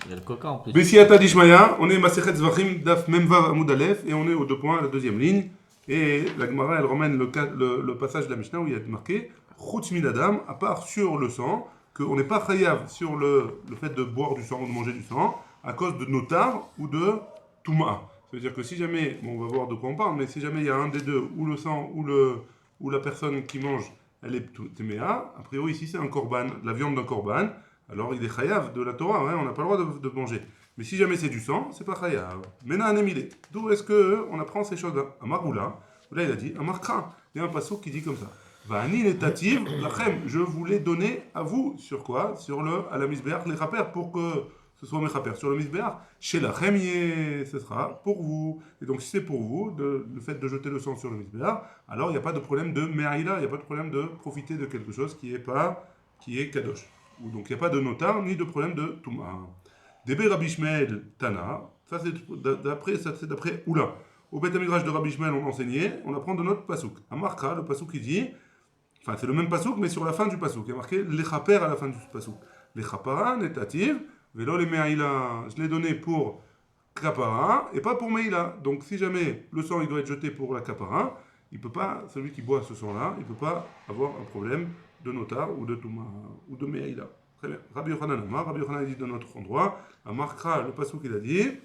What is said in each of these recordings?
Il y a le coca en plus. Bessiata Dishmaya, on est Masechet Zvachim, Daf Memvav Amoud Aleph, et on est aux deux points, à la deuxième ligne. Et la Gemara, elle ramène le passage de la Mishnah où il y a marqué Chutz Midadam, à part sur le sang, qu'on n'est pas chayav sur le fait de boire du sang ou de manger du sang, à cause de notar ou de Touma. Ça veut dire que si jamais, bon, on va voir de quoi on parle, mais si jamais il y a un des deux, ou le sang, ou la personne qui mange, elle est téméa, a priori ici c'est un korban, la viande d'un korban, alors il est chayav de la Torah, hein, on n'a pas le droit de manger. Mais si jamais c'est du sang, c'est pas chayav. Mena anemile. D'où est-ce qu'on apprend ces choses-là? Amarula, là il a dit, Amarkra. Il y a un passeau qui dit comme ça. Va'ani netativ lachem, je vous l'ai donné à vous. Sur quoi? Sur à la misbéach, les rapères, pour que ce soit mes rapères. Sur le misbéach, chez lachem, ce sera pour vous. Et donc si c'est pour vous, le fait de jeter le sang sur le misbéach, alors il n'y a pas de problème de me'aïla, il n'y a pas de problème de profiter de quelque chose qui est kadosh. Donc il n'y a pas de notar, ni de problème de touma. Debe Rabbi Shmuel Tana, ça c'est d'après Oula. Au Beth Midrash de Rabbi Shmuel, on enseignait, on apprend de notre pasouk. À Marka, le pasouk qui dit, enfin c'est le même pasouk, mais sur la fin du pasouk. Il y a marqué l'echaper à la fin du pasouk. L'echapara netativ, velo le me'aïla. Je l'ai donné pour kapara et pas pour me'aïla. Donc si jamais le sang il doit être jeté pour la kapara, il peut pas, celui qui boit ce sang-là, il peut pas avoir un problème de notar ou de touma ou de me'aïla. Très bien. Rabbi Yochanan Amar, Rabbi Yochanan dit dans notre endroit, à Markra, le passage qu'il a dit,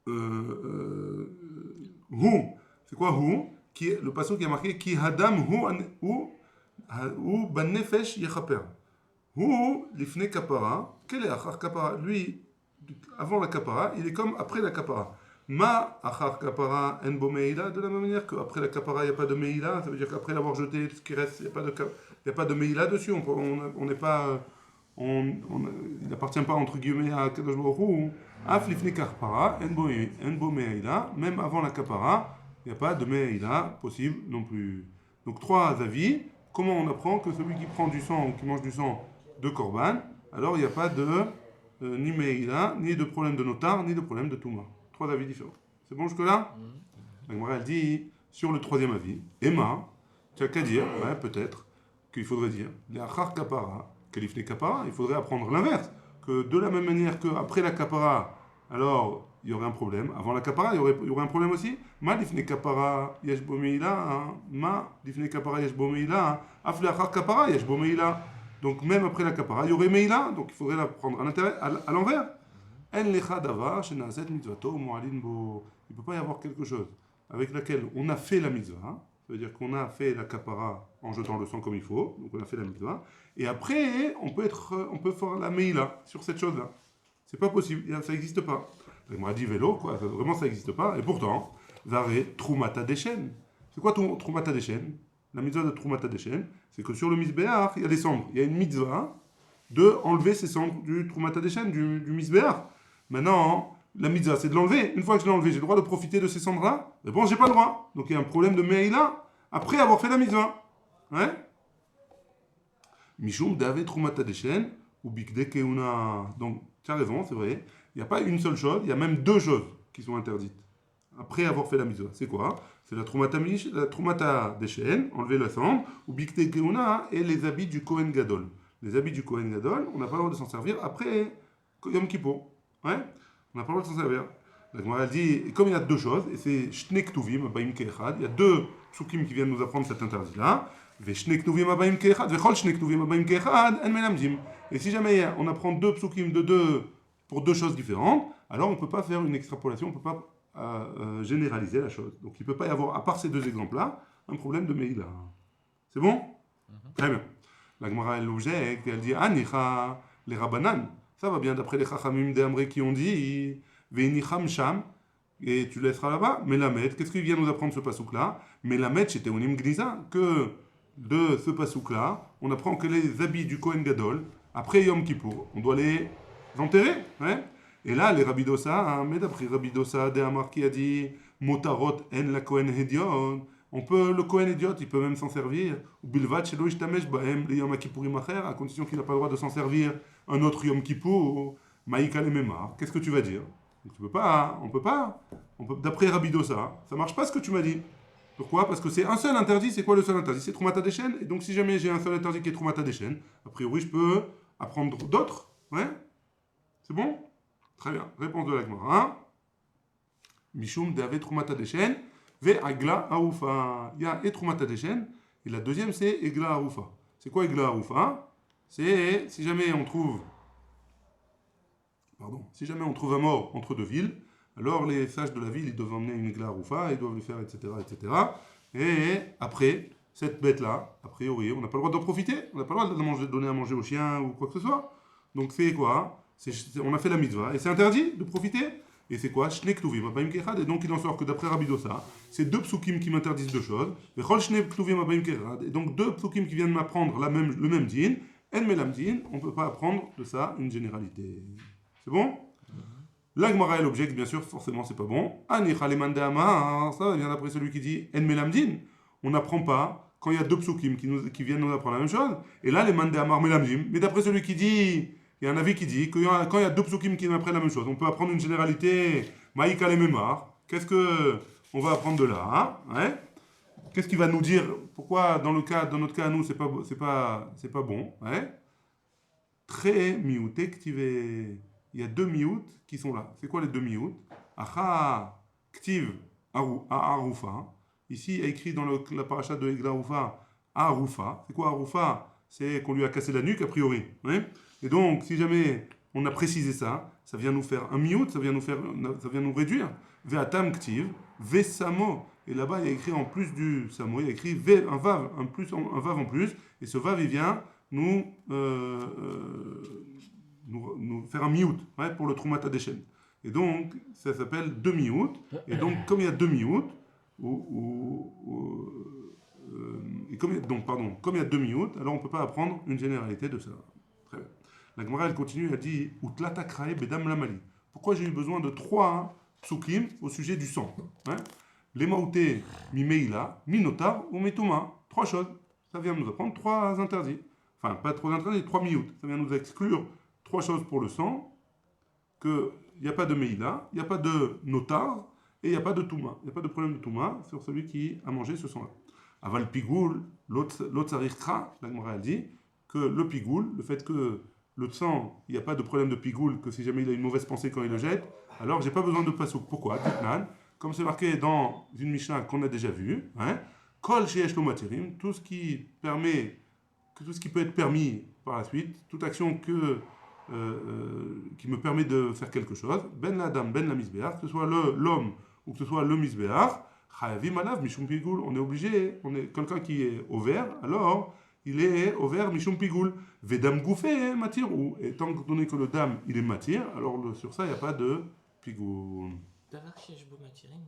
hu, c'est quoi hu? Le passage qui a marqué, ki hadam hu ban nefesh yechaper. Hu lifne kapara, quel est achar kapara? Lui, avant la kapara, il est comme après la kapara. Ma achar kapara en bo meila, de la même manière qu'après la kapara, il n'y a pas de meila, ça veut dire qu'après l'avoir jeté, ce qui reste, il n'y a pas de meila dessus, on n'est pas, il n'appartient pas entre guillemets à Kadosh Baruch Hu. Af lifne kapara en bo meila, même avant la kapara, il n'y a pas de meila possible non plus. Donc trois avis. Comment on apprend que celui qui prend du sang ou qui mange du sang de korban, alors il n'y a pas de ni meila, ni de problème de notar, ni de problème de touma. Trois avis différents. C'est bon jusque-là? La Gemara elle dit, sur le troisième avis, Emma, tu as qu'à dire, ouais, peut-être, qu'il faudrait dire, les achar kapara, kalifne kapara, il faudrait apprendre l'inverse, que de la même manière qu'après la kapara, alors il y aurait un problème, avant la kapara, il y aurait un problème aussi. Ma lifne kapara yesh bo meila, ma lifne kapara yesh bo meila, af le achar kapara yesh bo meila. Donc même après la kapara, il y aurait meila, donc il faudrait l'apprendre à l'envers. Il ne peut pas y avoir quelque chose avec laquelle on a fait la mitzvah, ça veut dire qu'on a fait la kapara en jetant le sang comme il faut, donc on a fait la mitzvah, et après on peut faire la meila sur cette chose-là. C'est pas possible, ça n'existe pas. Il m'a dit vélo, quoi, vraiment ça n'existe pas, et pourtant, Varé, Troumata Deshen. C'est quoi Troumata Deshen? La mitzvah de Troumata Deshen, c'est que sur le misbéach, il y a des cendres, il y a une mitzvah de enlever ces cendres du Troumata Deshen, du misbéach. Maintenant, la mitzvah, c'est de l'enlever. Une fois que je l'ai enlevé, j'ai le droit de profiter de ces cendres-là? Mais bon, j'ai pas le droit. Donc il y a un problème de meïla après avoir fait la mitzvah. Ouais? Mishum dave trumata deshen ou bikde keuna. Donc, tu as raison, c'est vrai. Il n'y a pas une seule chose, il y a même deux choses qui sont interdites après avoir fait la mitzvah. C'est quoi? C'est la trumata deshen, enlever la cendre, ou bikde keuna et les habits du Kohen Gadol. Les habits du Kohen Gadol, on n'a pas le droit de s'en servir après Yom Kippour. Ouais, on n'a pas le droit de s'en servir. La Gemara dit, comme il y a deux choses, et c'est Shne Ktuvim, Abayim Keechad, il y a deux psukim qui viennent nous apprendre cet interdit-là. Ve Shne Ktuvim, Abayim Keechad, Ve Chol Shne Ktuvim, Abayim Keechad, En Melamzim. Et si jamais on apprend deux psukim pour deux choses différentes, alors on ne peut pas faire une extrapolation, on ne peut pas généraliser la chose. Donc il ne peut pas y avoir, à part ces deux exemples-là, un problème de Meïla. C'est bon? Très bien. La Gemara, elle objecte, elle dit, Anicha, les Rabbanan. Ça va bien d'après les Chachamim des Amré qui ont dit Veinicham Sham, et tu laisseras là-bas. Melamed, qu'est-ce qu'il vient nous apprendre ce pasouk-là? Melamed, chez Théonim Gnisa, que de ce pasouk-là, on apprend que les habits du Kohen Gadol, après Yom Kippour, on doit les enterrer. Ouais. Et là, les Rabidosa, mais d'après Rabidosa des Amar qui a dit Motarot en la Kohen Hedion, le Kohen Hediot, il peut même s'en servir. Ou Bilvat, chez Loïch Tamesh, Bahem, le Yom Kippourim Acher, à condition qu'il n'a pas le droit de s'en servir un autre Yom Kippour, Maïka le Memar. Qu'est-ce que tu vas dire? Tu peux pas, on peut pas, d'après Rabidosa, ça marche pas ce que tu m'as dit. Pourquoi? Parce que c'est un seul interdit. C'est quoi le seul interdit? C'est Troumata Deshen. Et donc si jamais j'ai un seul interdit qui est Troumata Deshen, a priori je peux apprendre d'autres. Ouais? C'est bon? Très bien. Réponse de la Gemara. Mishum Deave Trumata Deshen, Ve Agla Aoufa. Il y a et Trumata Deshen, et la deuxième c'est Egla Aoufa. C'est quoi Egla Aoufa? C'est si jamais on trouve un mort entre deux villes, alors les sages de la ville, ils doivent emmener une Egla Aoufa, ils doivent le faire, etc., etc. Et après, cette bête-là, a priori, on n'a pas le droit d'en profiter, on n'a pas le droit de donner à manger aux chiens ou quoi que ce soit. Donc c'est quoi? On a fait la mitzvah, et c'est interdit de profiter. Et c'est quoi? Shne Ktuvim Abaim Kechad. Et donc il en sort que d'après Rabbi Dossa, c'est deux psukim qui m'interdisent deux choses. Vechol Shne Ktuvim Abaim Kechad. Et donc deux psukim qui viennent m'apprendre le même din. En Melam din, on ne peut pas apprendre de ça une généralité. C'est bon? La Gemara elle objecte, bien sûr, forcément c'est pas bon. Anicha Lemande Amar, ça vient d'après celui qui dit En Melam din. On n'apprend pas quand il y a deux psukim qui viennent nous apprendre la même chose. Et là, les Mande Amar Melam din. Mais d'après celui qui dit. Il y a un avis qui dit que quand il y a deux psukim qui apprennent la même chose, on peut apprendre une généralité, Maïka les mémoires. Qu'est-ce qu'on va apprendre de là, hein? Ouais. Qu'est-ce qu'il va nous dire? Pourquoi dans notre cas à nous, c'est pas bon, ouais? Très miouté ktive. Il y a deux miout qui sont là. C'est quoi les deux miout? Acha ktiv arufa. Ici, il y a écrit dans la paracha de Egla Arufa, arufa. C'est quoi arufa? C'est qu'on lui a cassé la nuque, a priori. Ouais. Et donc, si jamais on a précisé ça, ça vient nous faire un miout, ça vient nous réduire. Ve'atam ktiv, ve'samo. Et là-bas, il y a écrit en plus du samo, il y a écrit un vav, un vav en plus. Et ce vav, il vient nous faire un miout, ouais, pour le trumata deshen. Et donc, ça s'appelle deux miout. Et donc, comme il y a deux miout, comme il y a deux miout, alors on ne peut pas apprendre une généralité de ça. Très bien. La Gemara, elle continue, elle dit Utlata krae bedam lamali. Pourquoi j'ai eu besoin de trois psukim au sujet du sang, hein? Les maouté mimeila, minotar ou metuma. Trois choses. Ça vient nous apprendre trois interdits. Enfin, pas trois interdits, trois miout. Ça vient nous exclure trois choses pour le sang, qu'il n'y a pas de meila, il n'y a pas de notar, et il n'y a pas de touma. Il n'y a pas de problème de touma sur celui qui a mangé ce sang-là. Aval pigoul, l'autre kra, la Gemara, elle dit que le pigoul, le fait que le sang, il n'y a pas de problème de pigoule, que si jamais il a une mauvaise pensée quand il le jette, alors j'ai pas besoin de pasouk. Pourquoi? Comme c'est marqué dans une Mishnah qu'on a déjà vue, hein, Kol sheyesh lo materim, tout ce qui peut être permis par la suite, toute action qui me permet de faire quelque chose, ben la dame, ben la misbeach, que ce soit l'homme ou que ce soit le misbeach, chayavim alav mishum pigoul, on est obligé, quelqu'un qui est au vert, alors il est au vert mishum pigoul. Vedam gouffé matir ou et tant donné que le dam il est matir, alors sur ça il n'y a pas de pigoul. D'avoir chez Eshbo Matirim,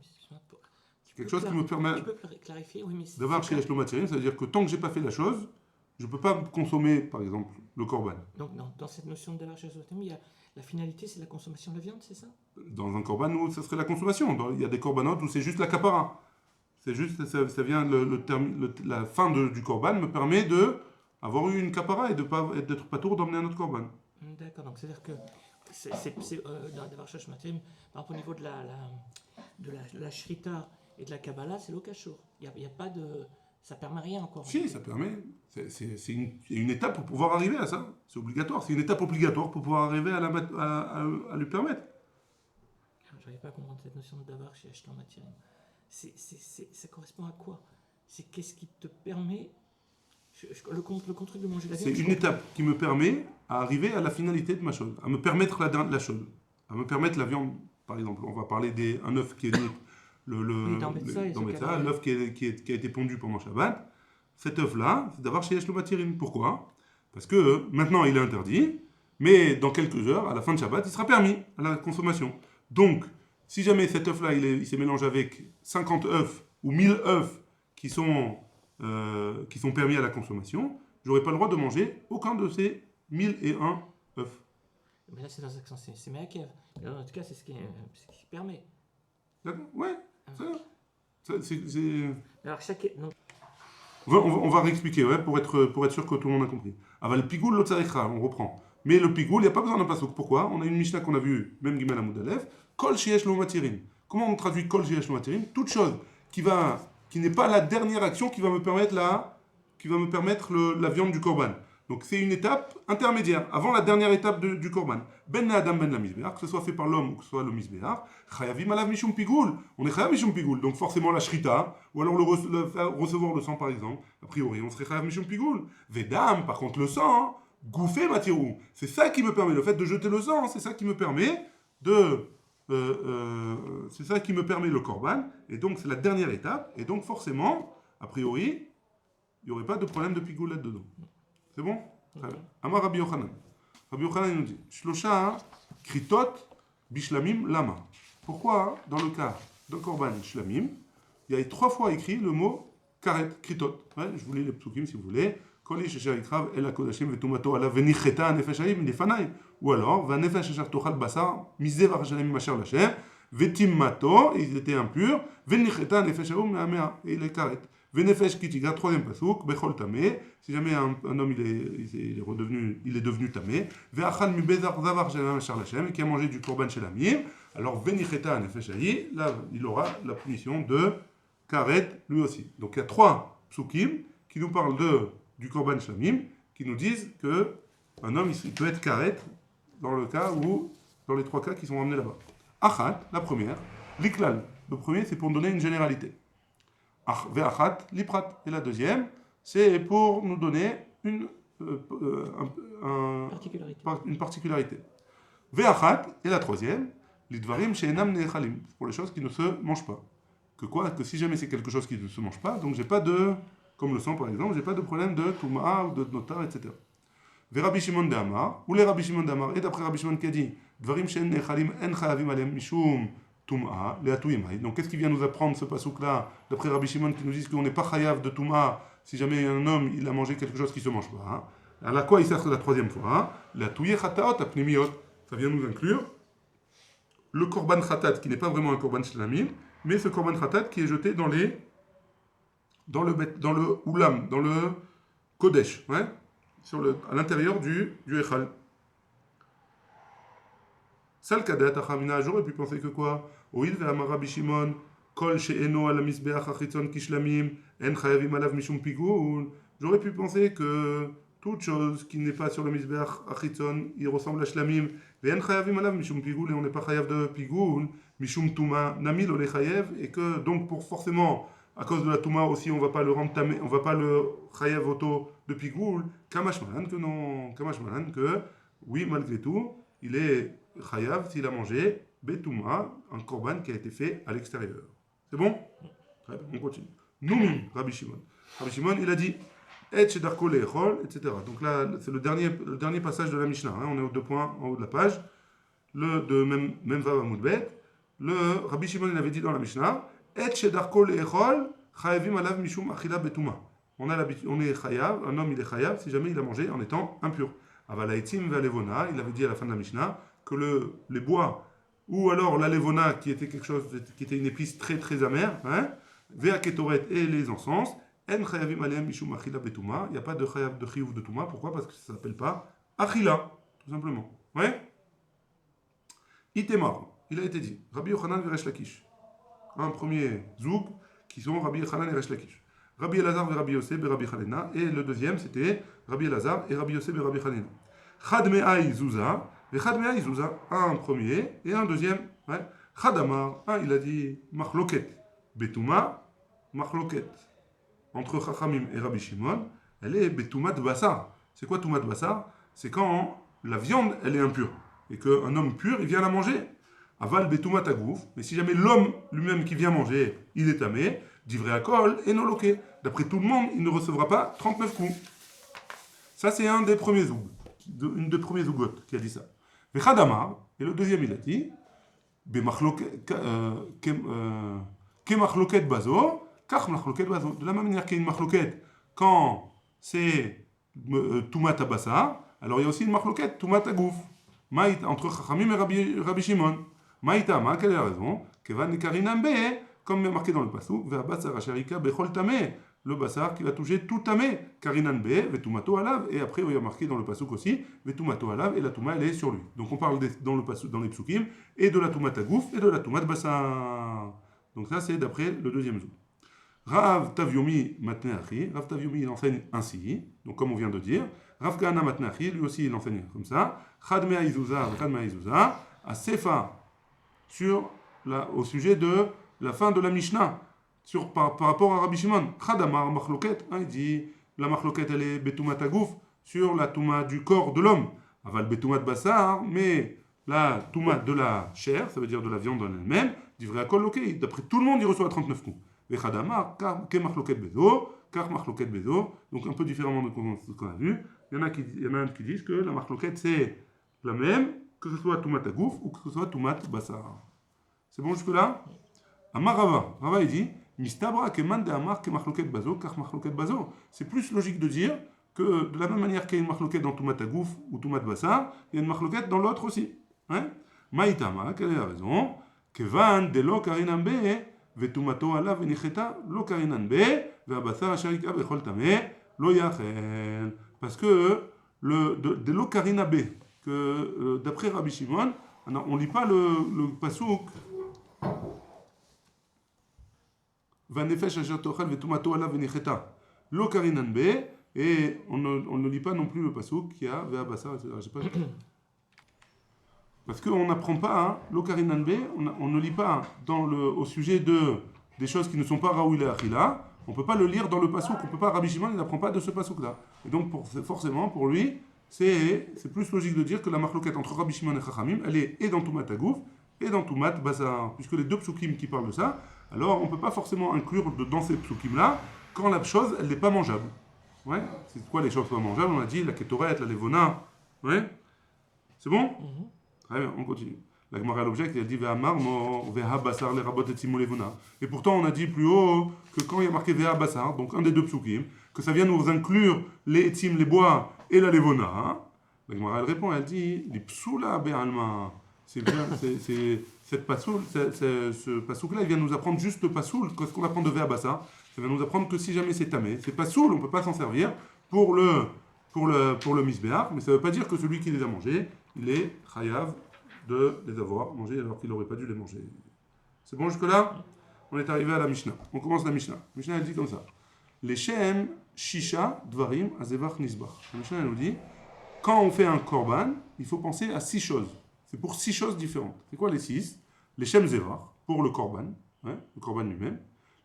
Quelque chose qui me permet. Tu peux clarifier, oui, mais c'est. D'avoir chez Eshbo Matirim, ça veut dire que tant que j'ai pas fait la chose, je ne peux pas consommer, par exemple, le korban. Donc dans cette notion de d'avoir chez Eshbo Matirim, il y a la finalité, c'est la consommation de la viande, c'est ça? Dans un korban où ça serait la consommation. Il y a des korbanotes où c'est juste la capara. C'est juste, ça vient la fin du korban me permet de avoir eu une capara et d'être pas tour d'emmener un autre korban. D'accord, donc c'est-à-dire que dans d'avoir chez Eshbo Matirim, par exemple au niveau de la shrita et de la kabbalah, c'est l'okashur. Il n'y a pas de. Ça permet rien encore. Si, ça permet. C'est une étape pour pouvoir arriver à ça. C'est obligatoire. C'est une étape obligatoire pour pouvoir arriver à lui permettre. Je n'arrive pas à comprendre cette notion de davar chez Eshbo Matirim. Ça correspond à quoi? C'est qu'est-ce qui te permet. Le truc de manger la viande. C'est une étape qui me permet à arriver à la finalité de ma chose, à me permettre la chose, à me permettre la viande. Par exemple, on va parler d'un œuf qui est né, l'œuf qui a été pondu pendant Shabbat. Cet œuf-là, c'est d'avoir chez Eshbo Matirim. Pourquoi? Parce que maintenant il est interdit, mais dans quelques heures, à la fin de Shabbat, il sera permis à la consommation. Donc, si jamais cet œuf-là, il s'est mélangé avec 50 œufs ou 1000 œufs qui sont permis à la consommation, j'aurais pas le droit de manger aucun de ces 1001 œufs. Mais là, c'est dans un sens, c'est Meakev. En tout cas, c'est ce qui permet. D'accord? Ouais. Alors, on va réexpliquer, ouais, pour être sûr que tout le monde a compris. Aval pigoul l'otzarekra, on reprend. Mais le pigoul, il n'y a pas besoin d'un pasouk. Pourquoi? On a une Mishnah qu'on a vue, même Gimel Amud Aleph, Kol sheyesh lo matirim. Comment on traduit Kol sheyesh lo matirim? Toute chose qui n'est pas la dernière action qui va me permettre la viande du korban. Donc c'est une étape intermédiaire, avant la dernière étape du korban. Ben adam ben la misbéach, que ce soit fait par l'homme ou que ce soit le misbéach, chayavim alav mishum pigoul. On est chayav mishum pigoul, donc forcément la shrita, ou alors faire recevoir le sang par exemple, a priori on serait chayav mishum pigoul. Vedam, par contre le sang, gouffé matirou. C'est ça qui me permet, le fait de jeter le sang, c'est ça qui me permet c'est ça qui me permet le korban, et donc c'est la dernière étape, et donc forcément, a priori, il n'y aurait pas de problème de pigoul là-dedans. C'est bon? Amar Rabbi Yochanan. Rabbi Yochanan nous dit Shlosha kritot bishlamim lama. Pourquoi, dans le cas de korban shlamim, il y a 3 fois écrit le mot karet, kritot. Ouais, je vous lis les psukim si vous voulez. Kol ish asher yikrav el hakodashim vetumato alav venicheta nefesh hayim lefanai. Ou alors, vanefesh asher tochal basar mizeh vachashanim asher lachem vetimmato, ils étaient impurs, venicheta nefesh hayim me'amea, et il est karet. Venefesh kitiga, 3e pasouk, bechol tamé, si jamais un homme il est devenu tamé, ve'achal mi bezar zavar shelam asher lachem, qui a mangé du korban shelamim, alors venicheta nefesh hayim, là il aura la punition de karet lui aussi. Donc il y a 3 psukim qui nous parlent du korban shlamim, qui nous disent que un homme il peut être karet dans le cas où, dans les 3 cas qui sont ramenés là-bas. Achat, la première, liklal, le premier c'est pour donner une généralité. Ve'achat, liprat, et la deuxième c'est pour nous donner une particularité. Ve'achat, et la troisième, lidvarim she'enam ne'echalim, pour les choses qui ne se mangent pas. Que si jamais c'est quelque chose qui ne se mange pas, donc j'ai pas de, comme le sang par exemple, j'ai pas de problème de Touma ou de notar, etc. Ve Rabbi Shimon de Amar, ou les Rabbi Shimon de Amar, et d'après Rabbi Shimon qui a dit, Dvarim she'en nechalim en chayavim alem mishum Touma, les atouimai. Donc qu'est-ce qui vient nous apprendre ce pasouk-là, d'après Rabbi Shimon qui nous dit qu'on n'est pas chayav de Touma si jamais un homme il a mangé quelque chose qui se mange pas. Hein. Alors à quoi il sert la troisième fois hein? La touye chataot apnimiot. Ça vient nous inclure le korban chatat qui n'est pas vraiment un korban shlamim, mais ce korban khatat qui est jeté dans le oulam, dans le kodesh, ouais, à l'intérieur du echal. Sal kadat achamina, j'aurais pu penser que quoi? Oil ve'amar Rabbi Shimon, kol she'eno al misbeach achitzon kishlamim, en chayavim alav mishum pigoul. J'aurais pu penser que toute chose qui n'est pas sur le misbeach achitzon, il ressemble à shlamim, ve'en chayavim alav mishum pigoul, et on n'est pas chayav de pigoul. Mishum Touma, Namil Ole Chayev, et que donc pour forcément, à cause de la Touma aussi, on va pas le rendre tamé, on va pas le Chayev auto de Pigoul, Kamash Malan que non, Kamash Malan que, oui, malgré tout, il est Chayav s'il a mangé Betouma, un korban qui a été fait à l'extérieur. C'est bon? Très bien, on continue. Noumi, Rabbi Shimon. Rabbi Shimon, il a dit, Et Shedarko Le'echol, etc. Donc là, c'est le dernier passage de la Mishnah, hein, on est aux 2 points en haut de la page, de même Vav Amoudbet. Le Rabbi Shimon il avait dit dans la Mishnah, Et shedarko le'echol, chayavim alav mishum achila betuma. On est chayav, un homme il est chayav si jamais il a mangé en étant impur. Aval ha'etzim ve'alevona, il avait dit à la fin de la Mishnah que les bois ou alors la levona qui était quelque chose qui était une épice très très amère, hein, ve'aketoret et les encens, en chayavim aleim mishum achila betuma. Il n'y a pas de chayav de chiyuv de tuma. Pourquoi? Parce que ça s'appelle pas achila, tout simplement. Ouais. Itemar. Il a été dit, Rabbi Yochanan et Resh Lakish. Un premier zoug qui sont Rabbi Yochanan et Resh Lakish. Rabbi Elazar et Rabbi Yosef et Rabbi Chalena. Et le deuxième c'était Rabbi Elazar et Rabbi Yosef et Rabbi Chalena. Chad Me'ai Zouza. Et Chad Me'ai Zouza. Un premier et un deuxième. Ouais. Chad Amar. Un il a dit Machloket. Betouma. Machloket. Entre Chachamim et Rabbi Shimon. Elle est Betouma de Bassar. C'est quoi Touma de Bassar? C'est quand la viande elle est impure. Et qu'un homme pur il vient la manger. Aval betuma tagouf, mais si jamais l'homme lui-même qui vient manger, il est tamé, divrei akol et noloké. D'après tout le monde, il ne recevra pas 39 coups. Ça, c'est un des premiers zougs, une des premiers zougots qui a dit ça. Vechadamar, et le deuxième, il a dit, kemachloket bazo, kach machloket bazo. De la même manière qu'il y a une machloket quand c'est tumat abassa, alors il y a aussi une machloket tumat tagouf. Maït entre Chachamim et Rabbi Shimon. Maïta, quelle est la raison? Kevan Karinam Be, comme marqué dans le passouk, Ve'abassar Asharika Bechol Tamé, le bassar qui va toucher tout Tamé, Karinan Be, Vetumato Alav, et après il y a marqué dans le passouk aussi, Vetumato Alav, et la Touma elle est sur lui. Donc on parle dans le passouk, dans les psukim, et de la Touma Tagouf, et de la Touma de Bassar. Donc ça c'est d'après le deuxième zouk. Rav Tavyomi Matneachi, Rav Tavyomi il enseigne ainsi, donc comme on vient de dire. Rav Kahana Matneachi, lui aussi il enseigne comme ça. Chadmea Izuza, Chadmea Izuza, à Sefa, au sujet de la fin de la Mishnah, par rapport à Rabbi Shimon. Chadamar Machloket, il dit la Machloket elle est Betumat Agouf, sur la Touma du corps de l'homme. Aval Betumat Bassar, mais la Touma de la chair, ça veut dire de la viande en elle-même, d'Ivrei Akol Lokei. D'après tout le monde, il reçoit 39 coups. Vechadamar, ke Machloket Bezo, car Machloket Bezo, donc un peu différemment de ce qu'on a vu. Il y en a qui disent que la Machloket c'est la même, que ce soit Toumat Agouf ou que ce soit Toumat Bassar. C'est bon jusque-là? Amar Rava. Rava il dit Mistabra keman de Amar ke Machloket Bazo, car Machloket Bazo. C'est plus logique de dire que de la même manière qu'il y a une Machloket dans Toumat Agouf ou Toumat Bassar, il y a une Machloket dans l'autre aussi. Hein? Maïtama, quelle est la raison? Kevan de lo karinan be, vetumato ala venicheta lo karinan be, ve'abasar asharika bechol tame, lo yachel. Parce que de lo karina be, que d'après Rabbi Shimon, on ne lit pas le pasouk Vanefesh asher tochal vetumato ala venicheta lo karinan be, et on ne lit pas non plus le pasouk qui a ve'abasar, je sais pas. Parce qu'on n'apprend pas, l'Okarinan B, on ne lit pas au sujet des choses qui ne sont pas Raoul et Achila, on ne peut pas le lire dans le pasouk, on ne peut pas, Rabbi Shimon, il n'apprend pas de ce pasouk-là. Et donc, forcément, pour lui, c'est plus logique de dire que la marloquette entre Rabbi Shimon et Chachamim, elle est et dans Toumat Agouf, et dans Toumat Bazar. Puisque les deux psukim qui parlent de ça, alors on ne peut pas forcément inclure dans ces psukim-là, quand la chose, elle n'est pas mangeable. Ouais, c'est quoi les choses pas mangeables? On a dit la kétoret, la levona. Ouais, c'est bon? Très bien, on continue. La Gemara l'objecte, elle dit Ve'amar mo ve'a basar le rabot et simul levona. Et pourtant, on a dit plus haut que quand il y a marqué ve'a basar, donc un des deux psukim, que ça vient nous inclure les etim, les bois et la levona. Hein? La Gemara elle répond, elle dit les psula be'alma. C'est cette pasoul, ce pasouk-là, il vient nous apprendre juste le pasoul. Qu'est-ce qu'on apprend de ve'a basar? Ça va nous apprendre que si jamais c'est tamé, c'est pasoul, on ne peut pas s'en servir pour le misbéach, mais ça ne veut pas dire que celui qui les a mangés, il est chayav de les avoir mangés alors qu'il n'aurait pas dû les manger. C'est bon jusque-là? On est arrivé à la Mishnah. On commence la Mishnah. La Mishnah elle dit comme ça. Les shem shisha dvarim azevach nisbach. La Mishnah elle nous dit, quand on fait un korban, il faut penser à 6 choses. C'est pour 6 choses différentes. C'est quoi les 6? Les shem zevach, pour le korban lui-même.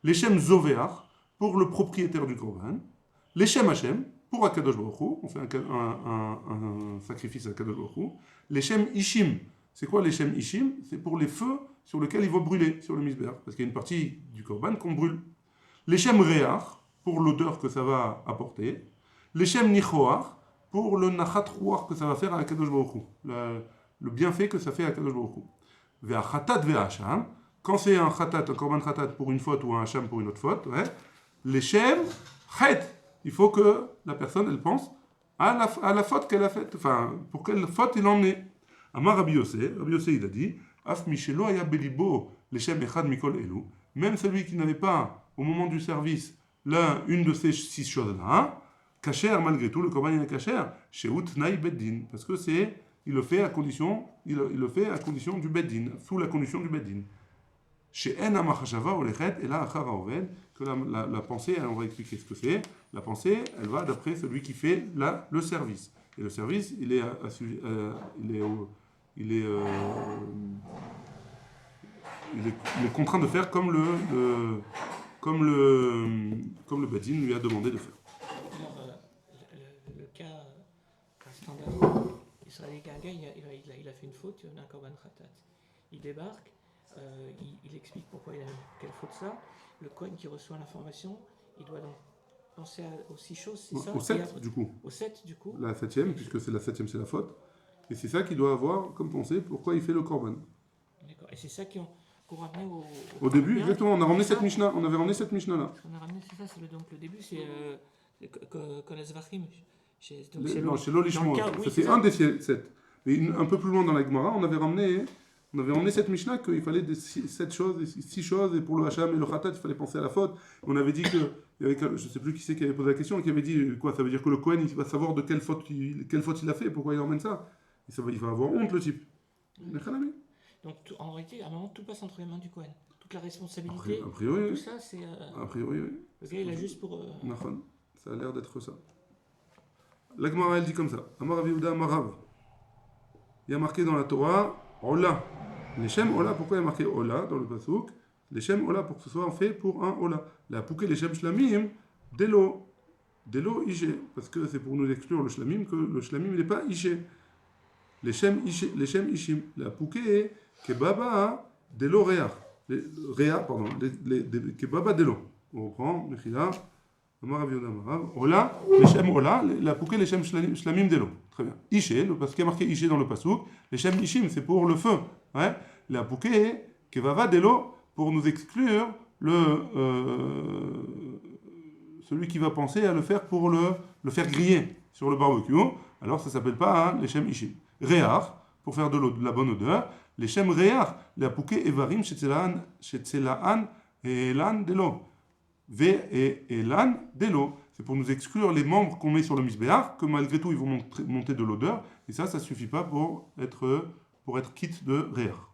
Les shem zoveach, pour le propriétaire du korban. Les shem Hashem, pour Akadosh Baruch Hu, on fait un sacrifice à Akadosh Baruch Hu. Les Shem Ishim, c'est quoi les Shem Ishim? C'est pour les feux sur lesquels il va brûler sur le misbéach, parce qu'il y a une partie du korban qu'on brûle. Les Shem Reach, pour l'odeur que ça va apporter. Les Shem Nichoach, pour le Nachat Ruach que ça va faire à Akadosh Baruch Hu, le bienfait que ça fait à Akadosh Baruch Hu. Ve'achatat ve'acham, quand c'est un korban chatat pour une faute ou un hacham pour une autre faute, ouais. Les Shem Chet, il faut que la personne, elle pense à la faute qu'elle a faite. Enfin, pour quelle faute il en est. Amar Rabbi Yossé, il a dit, Af Mishelo aya belibo leshem echad mikol elu. Même celui qui n'avait pas, au moment du service, une de ces 6 choses-là, kasher malgré tout, le korban est kasher, sheut naï beddin. Parce que il le fait à condition du beddin, sous la condition du beddin. Chez En Amachashava Olechet, et là, Achara Oved, que la pensée, on va expliquer ce que c'est. La pensée, elle va d'après celui qui fait le service. Et le service, il est contraint de faire comme le Badin lui a demandé de faire. Alors, le cas standard, Israël Gaga, il a fait une faute, il a un korban khatat. Il débarque. Il explique pourquoi il a quelle faute ça. Le Kohen qui reçoit l'information, il doit donc penser aux 6 choses, c'est ça? Au 7 du coup. Au 7 du coup. La 7e, puisque c'est la 7e, c'est la faute. Et c'est ça qu'il doit avoir comme pensée pourquoi il fait le korban. D'accord. Et c'est ça qu'on ramenait au début, exactement. On a ramené cette Mishnah. On avait ramené cette Mishnah là. On a ramené, c'est ça, donc le début, c'est Kolazvachim. Chez l'Olishmo. C'est un des 7. Mais un peu plus loin dans la Gemara, on avait ramené cette Mishnah qu'il fallait 7 choses, 6 choses, et pour le Hacham et le Khatat, il fallait penser à la faute. On avait dit que, je ne sais plus qui c'est qui avait posé la question, et qui avait dit quoi? Ça veut dire que le Kohen, il va savoir de quelle faute il a fait, pourquoi il emmène ça. Il va avoir honte, le type. Donc en réalité, à un moment, tout passe entre les mains du Kohen. toute la responsabilité. A priori, Tout oui. ça, c'est. A priori, oui. Le gars, il a juste pour. Nachon. Ça a l'air d'être ça. La Gemara, elle dit comme ça. Amar Rav Yehuda Amar Rav. Il y a marqué dans la Torah, Ola. Les Shem Ola, pourquoi il y a marqué Ola dans le Pasuk? Les Shem Ola, pour que ce soit fait pour un Ola. La Pouké, les Shem Shlamim, Delo. Delo Ishe. Parce que c'est pour nous exclure le Shlamim, que le Shlamim, il n'est pas Ishe. Les Shem Ishim. La Pouké, Kebaba, Delo Rea. Rea, pardon. Kebaba Delo. On reprend, Mechila. Amar Rav Yehuda Amar Rav. Ola, les Shem Ola, la Pouké, les Shem Shlamim Delo. Très bien. Ishe, parce qu'il y a marqué Ishe dans le Pasuk. Les Shem Ishim, c'est pour le feu. Ouais. La Pouké, Kebaba Delo, pour nous exclure celui qui va penser à le faire pour le faire griller sur le barbecue. Alors ça s'appelle pas les Shem Ishim. Réar, pour faire de la bonne odeur. Les Shem Réar, la Pouké Evarim, Shetzelaan, et Elan Delo. Et Elan Delo. C'est pour nous exclure les membres qu'on met sur le misbéar, que malgré tout ils vont monter de l'odeur. Et ça suffit pas pour être quitte de Réar.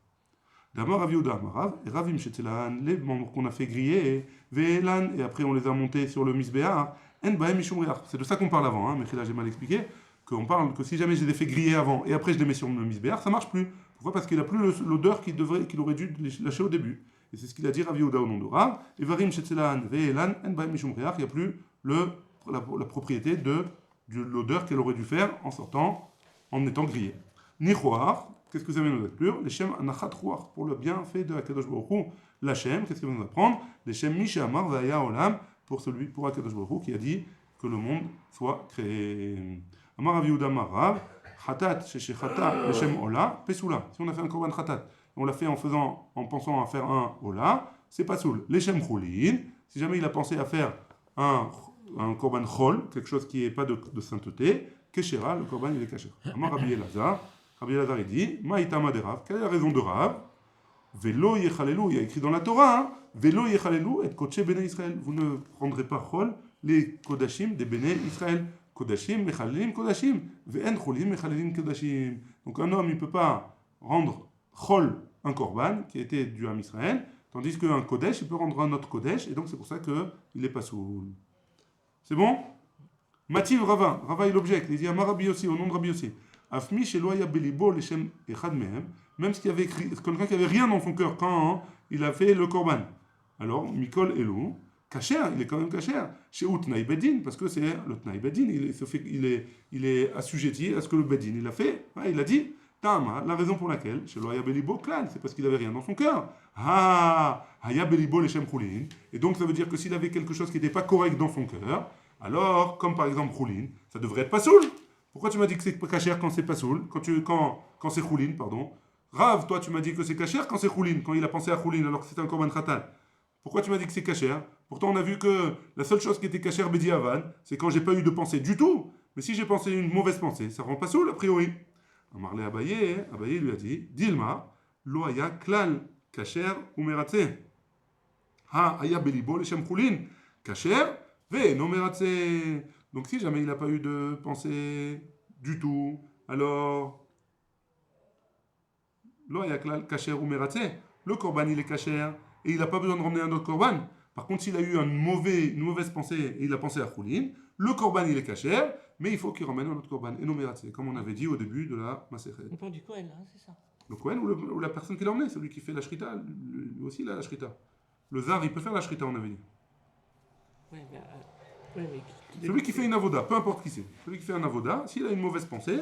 D'abord Rav Yehuda Amar Rav, et Ravim Shetzelaan, les membres qu'on a fait griller, et Elan, et après on les a montés sur le misbéar, En Bahem Mishum Réar. C'est de ça qu'on parle avant, mais là j'ai mal expliqué. Qu'on parle que si jamais je les ai fait griller avant et après je les mets sur le misbéar, ça marche plus. Pourquoi? Parce qu'il n'a plus l'odeur qu'il aurait dû lâcher au début. Et c'est ce qu'il a dit Rav Yehuda au nom de Rav. Et Varim Shetzelaan Ve'elan En Bahem Mishum Reach, il n'y a plus la propriété de l'odeur qu'elle aurait dû faire en sortant, en étant grillée. Nichoar, qu'est-ce que ça vient nous inclure? Les Shem Anachat Ruach, pour le bienfait de Akadosh Baruch Hu. La Shem, qu'est-ce qu'il va nous apprendre? Les Shem Misha Amar Vaya Olam, pour Akadosh Baruch Hu qui a dit que le monde soit créé. Amar Rav Yehuda Amar Rav, Chatat, Shechata, Leshem Ola, Pesula. Si on a fait un Korban Chatat, on l'a fait en pensant à faire un Ola, c'est pas soul. Leshem Choulin, si jamais il a pensé à faire un Korban Chol, quelque chose qui n'est pas de sainteté, Keshera, le Korban il est caché. Amar Rabbi Elazar, il dit, Maïtama de Rav, quelle est la raison de Rav? Velo Yechalelu, il y a écrit dans la Torah, Velo Yechalelu et Kodesh Bene Israël. Vous ne prendrez pas Chol les Kodashim des Bene Israël. Kodashim, Mechalelim, Kodashim. Ve'en Cholim, Mechalelim, Kodashim. Donc un homme, il ne peut pas rendre Chol un Korban qui a été dû à Israël, tandis qu'un Kodesh, il peut rendre un autre Kodesh, et donc c'est pour ça qu'il n'est pas soul. C'est bon? Mativ Rava, Rava il objecte, il dit Amar Rabbi Yossi, au nom de Rabbi Yossi. Afmi Sheloya Belibo Leshem Echad Mehem, même s'il y avait quelqu'un qui avait rien dans son cœur quand il a fait le Korban. Alors, Mikol Elou, Kacher, il est quand même Kacher. Chez Utnaï Bedin, parce que c'est le Tnaï Bedin, il est assujetti à ce que le Bedin il a fait. Ouais, il a dit, Tama, la raison pour laquelle, chez Loya Belibo Klan, c'est parce qu'il avait rien dans son cœur. Ah, Haya Belibo Leshem Choulin. Et donc ça veut dire que s'il avait quelque chose qui n'était pas correct dans son cœur, alors, comme par exemple Choulin, ça devrait être pas soul. Pourquoi tu m'as dit que c'est Kacher quand c'est pas soul, quand c'est Choulin, pardon? Rav, toi tu m'as dit que c'est Kacher quand c'est Choulin, quand il a pensé à Choulin alors que c'était un Korban Khatat. Pourquoi tu m'as dit que c'est Kacher? Pourtant on a vu que la seule chose qui était Kacher Bediavan, c'est quand j'ai pas eu de pensée du tout. Mais si j'ai pensé une mauvaise pensée, ça rend pas soul a priori. Amarle Abaye lui a dit, Dilma, lo haya klal Kacher umeratze. Ha haya belibo leshem Choulin, Kacher ve no meratze. Donc si jamais il n'a pas eu de pensée du tout, alors lo haya klal Kacher umeratze. Le korban il est Kacher et il n'a pas besoin de ramener un autre korban. Par contre, s'il a eu une mauvaise pensée et il a pensé à Choulin, le korban il est Kacher, mais il faut qu'il ramène un autre korban. Et non meratze, comme on avait dit au début de la Masechet. On parle du Kohen, là, c'est ça. Le Kohen ou la personne qui l'a emmené, celui qui fait la shrita, lui aussi il a la shrita. Le zar, il peut faire la shrita, on avait dit. Ouais, mais Celui qui fait une avoda, peu importe qui c'est. Celui qui fait un avoda, s'il a une mauvaise pensée,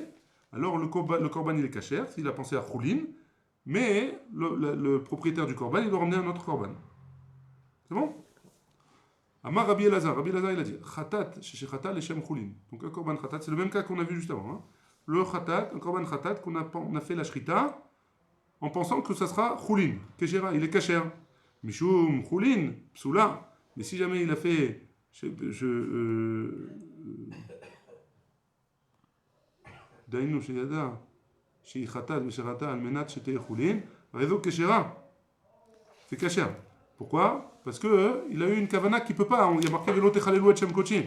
alors le korban il est Kacher, s'il a pensé à Choulin, mais le propriétaire du korban, il doit ramener un autre korban. C'est bon? Amar Rabbi Elazar il a dit Khatat, Shechata, Leshem Choulin. Donc un korban Khatat, c'est le même cas qu'on a vu juste avant. Le Khatat, un korban Khatat, on a fait la shrita en pensant que ça sera Choulin. Keshera, il est Kacher. Mishum Choulin, Psula. Mais si jamais il a fait. Dainu Sheyada, Shei Khatat, Vesherata, Almenat, Shetei Choulin, Rezo Keshera. C'est Kacher. Pourquoi? Parce qu'il a eu une kavana qui ne peut pas. Il y a marqué Velo Techalelu et Shem Kochim.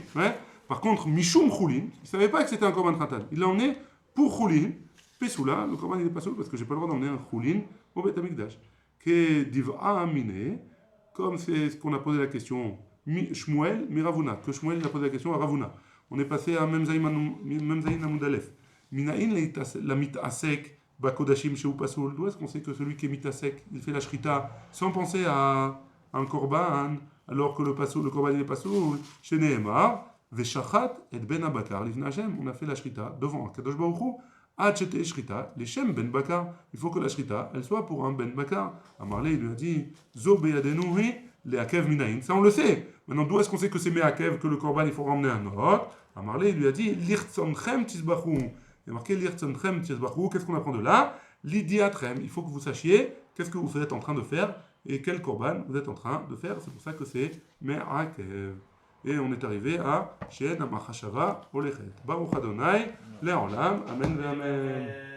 Par contre, Mishum Choulin, il ne savait pas que c'était un korban Khatat. Il l'a emmené pour Choulin. Pessoula, le korban il n'est pas soul parce que je n'ai pas le droit d'emmener un Choulin au Beth Amikdash. que div'a amine, comme c'est ce qu'on a posé la question, Shmuel, Miravuna, que Shmuel a posé la question à Ravuna. On est passé à Memzaïn Amoud Aleph. Minaïn la mitasek bakodashim sheu pasoul. D'où est-ce qu'on sait que celui qui est mitasek, il fait la shrita sans penser à un korban, alors que le korban il est pasoul, chez Nehemar, Veshachat et ben abakar, l'ivna Hashem, on a fait la shrita devant Kadosh Baruch Hu, ad shete shrita, les shem ben bakar, il faut que la shrita, elle soit pour un ben bakar. Amarle, il lui a dit, zo beyadenu les akev minaïn, ça on le sait. Maintenant, d'où est-ce qu'on sait que c'est me'akev, que le korban il faut ramener un autre? Amarle, il lui a dit, lirtzonchem tisbachou. Il y a marqué lirtzonchem tisbachou, qu'est-ce qu'on apprend de là? L'idiatrem, il faut que vous sachiez qu'est-ce que vous êtes en train de faire et quel korban vous êtes en train de faire. C'est pour ça que c'est me'akev. Et on est arrivé à Shen Amachashava Olechet. Baruch Adonai, Le'olam, Amen ve'Amen.